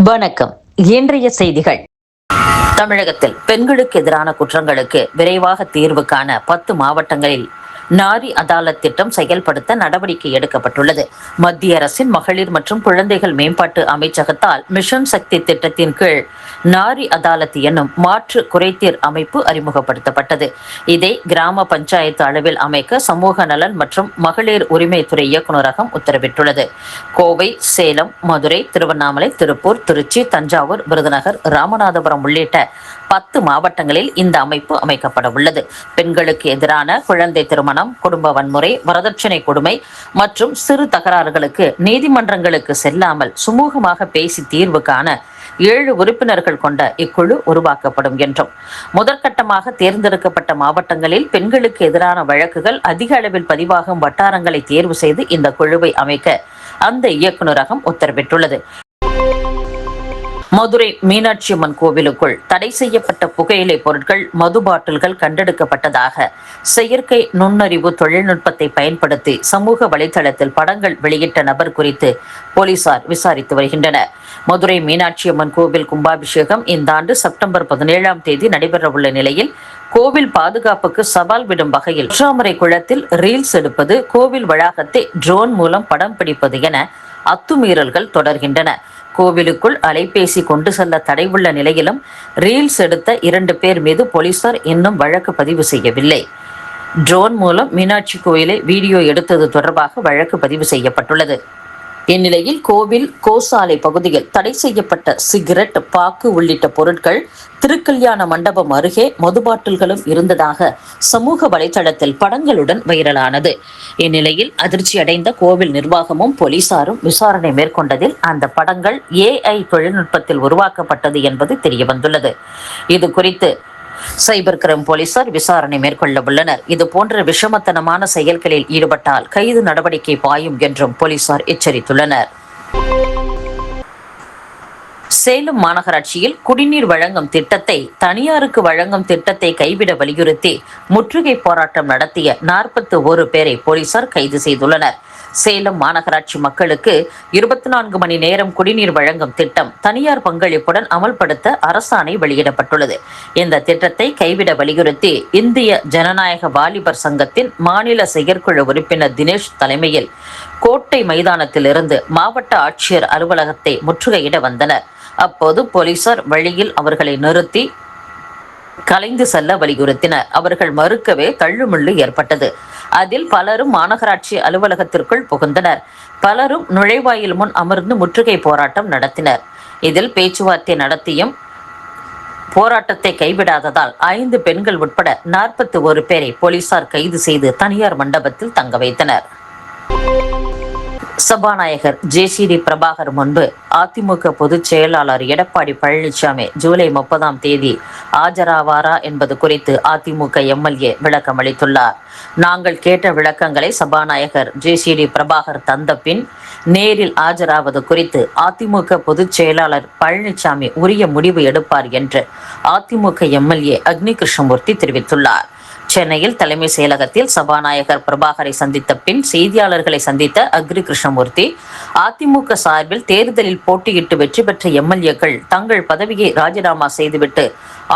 வணக்கம். இன்றைய செய்திகள். தமிழகத்தில் பெண்களுக்கு எதிரான குற்றங்களுக்கு விரைவாக தீர்வு காண 10 மாவட்டங்களில் நாரி அதாலத் திட்டம் செயல்படுத்த நடவடிக்கை எடுக்கப்பட்டுள்ளது. மத்திய அரசின் மகளிர் மற்றும் குழந்தைகள் மேம்பாட்டு அமைச்சகத்தால் மிஷன் சக்தி திட்டத்தின் கீழ் நாரி அதாலத் என்னும் மாற்று குறைதீர் அமைப்பு அறிமுகப்படுத்தப்பட்டது. இதை கிராம பஞ்சாயத்து அளவில் அமைக்க சமூக நலன் மற்றும் மகளிர் உரிமைத்துறை இயக்குநரகம் உத்தரவிட்டுள்ளது. கோவை, சேலம், மதுரை, திருவண்ணாமலை, திருப்பூர், திருச்சி, தஞ்சாவூர், விருதுநகர், ராமநாதபுரம் உள்ளிட்ட 10 மாவட்டங்களில் இந்த அமைப்பு அமைக்கப்பட உள்ளது. பெண்களுக்கு எதிரான குழந்தை திருமணம், குடும்ப வன்முறை, வரதட்சணை கொடுமை மற்றும் சிறு தகராறுகளுக்கு நீதிமன்றங்களுக்கு செல்லாமல் சுமூகமாக பேசி தீர்வு காண 7 உறுப்பினர்கள் கொண்ட இக்குழு உருவாக்கப்படும் என்றும், முதற்கட்டமாக தேர்ந்தெடுக்கப்பட்ட மாவட்டங்களில் பெண்களுக்கு எதிரான வழக்குகள் அதிக அளவில் பதிவாகும் வட்டாரங்களை தேர்வு செய்து இந்த குழுவை அமைக்க அந்த இயக்குநரகம் உத்தரவிட்டுள்ளது. மதுரை மீனாட்சி அம்மன் கோவிலுக்குள் தடை செய்யப்பட்ட புகையிலை பொருட்கள், மது பாட்டில்கள் கண்டெடுக்கப்பட்டதாக செயற்கை நுண்ணறிவு தொழில்நுட்பத்தை பயன்படுத்தி சமூக வலைதளத்தில் படங்கள் வெளியிட்ட நபர் குறித்து போலீசார் விசாரித்து வருகின்றனர். மதுரை மீனாட்சி அம்மன் கோவில் கும்பாபிஷேகம் இந்த ஆண்டு செப்டம்பர் 17ஆம் தேதி நடைபெறவுள்ள நிலையில் கோவில் பாதுகாப்புக்கு சவால் விடும் வகையில் ஒற்றாமரை குளத்தில் ரீல்ஸ் எடுப்பது, கோவில் வளாகத்தை ட்ரோன் மூலம் படம் பிடிப்பது என அத்துமீறல்கள் தொடர்கின்றன. கோவிலுக்குள் அலைபேசி கொண்டு செல்ல தடை உள்ள நிலையிலும் ரீல்ஸ் எடுத்த 2 பேர் மீது போலீசார் இன்னும் வழக்கு பதிவு செய்யவில்லை. ட்ரோன் மூலம் மீனாட்சி கோயிலை வீடியோ எடுத்தது தொடர்பாக வழக்கு பதிவு செய்யப்பட்டுள்ளது. இந்நிலையில் கோவில் கோசாலை பகுதியில் தடை செய்யப்பட்ட சிகரெட், பாக்கு உள்ளிட்ட பொருட்கள், திருக்கல்யாண மண்டபம் அருகே மதுபாட்டில்களும் இருந்ததாக சமூக வலைதளத்தில் படங்களுடன் வைரலானது. இந்நிலையில் அதிர்ச்சி அடைந்த கோவில் நிர்வாகமும் போலீசாரும் விசாரணை மேற்கொண்டதில் அந்த படங்கள் AI தொழில்நுட்பத்தில் உருவாக்கப்பட்டது என்பது தெரியவந்துள்ளது. இது குறித்து சைபர் கிரைம் போலீசார் விசாரணை மேற்கொள்ள உள்ளனர். இதுபோன்ற விஷமத்தனமான செயல்களில் ஈடுபட்டால் கைது நடவடிக்கை பாயும் என்றும் போலீசார் எச்சரித்துள்ளனர். சேலம் மாநகராட்சியில் குடிநீர் வழங்கும் திட்டத்தை தனியாருக்கு வழங்கும் திட்டத்தை கைவிட வலியுறுத்தி முற்றுகை போராட்டம் நடத்திய 41 பேரை போலீசார் கைது செய்துள்ளனர். சேலம் மாநகராட்சி மக்களுக்கு 24 மணி நேரம் குடிநீர் வழங்கும் திட்டம் தனியார் பங்களிப்புடன் அமல்படுத்த அரசாணை வெளியிடப்பட்டுள்ளது. இந்த திட்டத்தை கைவிட வலியுறுத்தி இந்திய ஜனநாயக வாலிபர் சங்கத்தின் மாநில செயற்குழு உறுப்பினர் தினேஷ் தலைமையில் கோட்டை மைதானத்தில் இருந்து மாவட்ட ஆட்சியர் அலுவலகத்தை முற்றுகையிட வந்தனர். அப்போது போலீசார் வழியில் அவர்களை நிறுத்தி கலைந்து செல்ல வலியுறுத்தினர். அவர்கள் மறுக்கவே தள்ளுமுள்ளு ஏற்பட்டது. அதில் பலரும் மாநகராட்சி அலுவலகத்திற்குள் புகுந்தனர். பலரும் நுழைவாயில் முன் அமர்ந்து முற்றுகை போராட்டம் நடத்தினர். இதில் பேச்சுவார்த்தை நடத்தியும் போராட்டத்தை கைவிடாததால் 5 பெண்கள் உட்பட 41 பேரை போலீசார் கைது செய்து தனியார் மண்டபத்தில் தங்க வைத்தனர். சபாநாயகர் JCD பிரபாகர் முன்பு அதிமுக பொதுச் செயலாளர் எடப்பாடி பழனிசாமி ஜூலை 30ஆம் தேதி ஆஜராவாரா என்பது குறித்து அதிமுக MLA விளக்கம் அளித்துள்ளார். நாங்கள் கேட்ட விளக்கங்களை சபாநாயகர் JCD பிரபாகர் தந்த பின் நேரில் ஆஜராவது குறித்து அதிமுக பொதுச் செயலாளர் பழனிசாமி உரிய முடிவு எடுப்பார் என்று அதிமுக MLA அக்னி கிருஷ்ணமூர்த்தி தெரிவித்துள்ளார். சென்னையில் தலைமை செயலகத்தில் சபாநாயகர் பிரபாகரை சந்தித்த பின் செய்தியாளர்களை சந்தித்த அக்னி கிருஷ்ணமூர்த்தி, அதிமுக சார்பில் தேர்தலில் போட்டியிட்டு வெற்றி பெற்ற MLAக்கள் தங்கள் பதவியை ராஜினாமா செய்துவிட்டு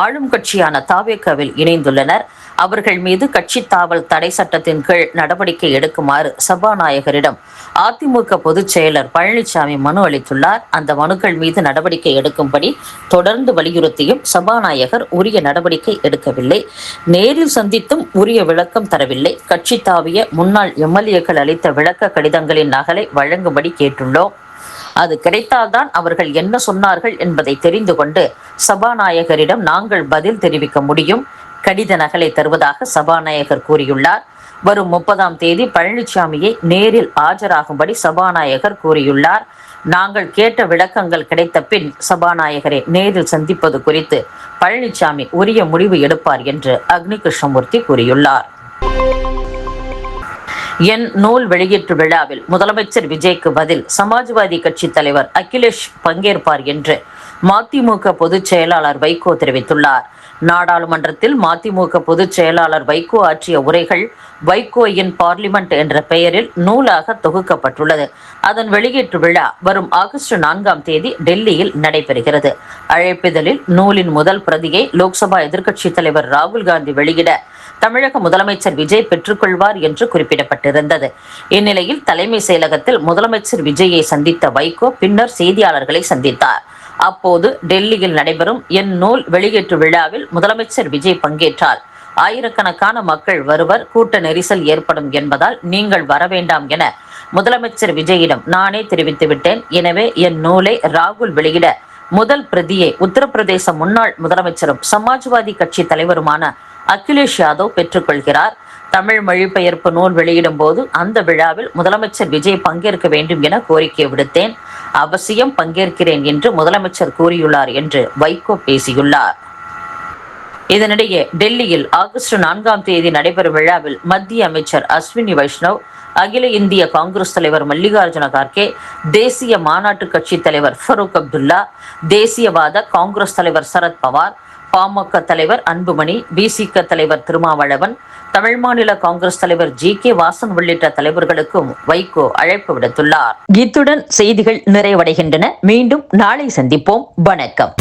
ஆளும் கட்சியான தாவேகாவில் இணைந்துள்ளனர். அவர்கள் மீது கட்சி தாவல் தடை சட்டத்தின் கீழ் நடவடிக்கை எடுக்குமாறு சபாநாயகரிடம் அதிமுக பொதுச் செயலர் பழனிசாமி மனு அளித்துள்ளார். அந்த மனுக்கள் மீது நடவடிக்கை எடுக்கும்படி தொடர்ந்து வலியுறுத்தியும் சபாநாயகர் உரிய நடவடிக்கை எடுக்கவில்லை. நேரில் சந்தித்தும் உரிய விளக்கம் தரவில்லை. கட்சி தாவிய முன்னாள் MLAக்கள் அளித்த விளக்க கடிதங்களின் நகலை வழங்கும்படி கேட்டுள்ளோம். அது கிடைத்தால்தான் அவர்கள் என்ன சொன்னார்கள் என்பதை தெரிந்து கொண்டு சபாநாயகரிடம் நாங்கள் பதில் தெரிவிக்க முடியும். கடித நகலை தருவதாக சபாநாயகர் கூறியுள்ளார். வரும் 30ஆம் தேதி பழனிசாமியை நேரில் ஆஜராகும்படி சபாநாயகர் கூறியுள்ளார். நாங்கள் கேட்ட விளக்கங்கள் கிடைத்த பின் சபாநாயகரை நேரில் சந்திப்பது குறித்து பழனிசாமி உரிய முடிவு எடுப்பார் என்று அக்னி கிருஷ்ணமூர்த்தி கூறியுள்ளார். என் நூல் வெளியீட்டு விழாவில் முதலமைச்சர் விஜய்க்கு பதில் சமாஜ்வாதி கட்சி தலைவர் அகிலேஷ் பங்கேற்பார் என்று மதிமுக பொதுச் செயலாளர் வைகோ தெரிவித்துள்ளார். நாடாளுமன்றத்தில் மதிமுக பொதுச் செயலாளர் வைகோ ஆற்றிய உரைகள் வைகோ இன் பார்லிமெண்ட் என்ற பெயரில் நூலாக தொகுக்கப்பட்டுள்ளது. அதன் வெளியீட்டு விழா வரும் ஆகஸ்ட் 4ஆம் தேதி டெல்லியில் நடைபெறுகிறது. அழைப்பிதழில் நூலின் முதல் பிரதியை லோக்சபா எதிர்க்கட்சித் தலைவர் ராகுல் காந்தி வெளியிட தமிழக முதலமைச்சர் விஜய் பெற்றுக்கொள்வார் என்று குறிப்பிடப்பட்டிருந்தது. இந்நிலையில் தலைமை செயலகத்தில் முதலமைச்சர் விஜயை சந்தித்த வைகோ பின்னர் செய்தியாளர்களை சந்தித்தார். அப்போது டெல்லியில் நடைபெறும் என் நூல் வெளியீட்டு விழாவில் முதலமைச்சர் விஜய் பங்கேற்றால் ஆயிரக்கணக்கான மக்கள் வருவர், கூட்ட நெரிசல் ஏற்படும் என்பதால் நீங்கள் வரவேண்டாம் என முதலமைச்சர் விஜயிடம் நானே தெரிவித்துவிட்டேன். எனவே என் நூலை ராகுல் வெளியிட முதல் பிரதியை உத்தரப்பிரதேச முன்னாள் முதலமைச்சரும் சமாஜ்வாதி கட்சி தலைவருமான அகிலேஷ் யாதவ் பெற்றுக்கொள்கிறார். தமிழ் மொழிபெயர்ப்பு நூல் வெளியிடும் போது அந்த விழாவில் முதலமைச்சர் விஜய் பங்கேற்க வேண்டும் என கோரிக்கை விடுத்தேன். அவசியம் பங்கேற்கிறேன் என்று முதலமைச்சர் கூறியுள்ளார் என்று வைகோ பேசியுள்ளார். இதனிடையே டெல்லியில் ஆகஸ்ட் 4ஆம் தேதி நடைபெறும் விழாவில் மத்திய அமைச்சர் அஸ்வினி வைஷ்ணவ், அகில இந்திய காங்கிரஸ் தலைவர் மல்லிகார்ஜுன கார்கே, தேசிய மாநாட்டு கட்சி தலைவர் ஃபரூக் அப்துல்லா, தேசியவாத காங்கிரஸ் தலைவர் சரத் பவார், பாமக தலைவர் அன்புமணி, பிசிக தலைவர் திருமாவளவன், தமிழ் மாநில காங்கிரஸ் தலைவர் ஜி.கே. வாசன் உள்ளிட்ட தலைவர்களுக்கும் வைகோ அழைப்பு விடுத்துள்ளார். இத்துடன் செய்திகள் நிறைவடைகின்றன. மீண்டும் நாளை சந்திப்போம். வணக்கம்.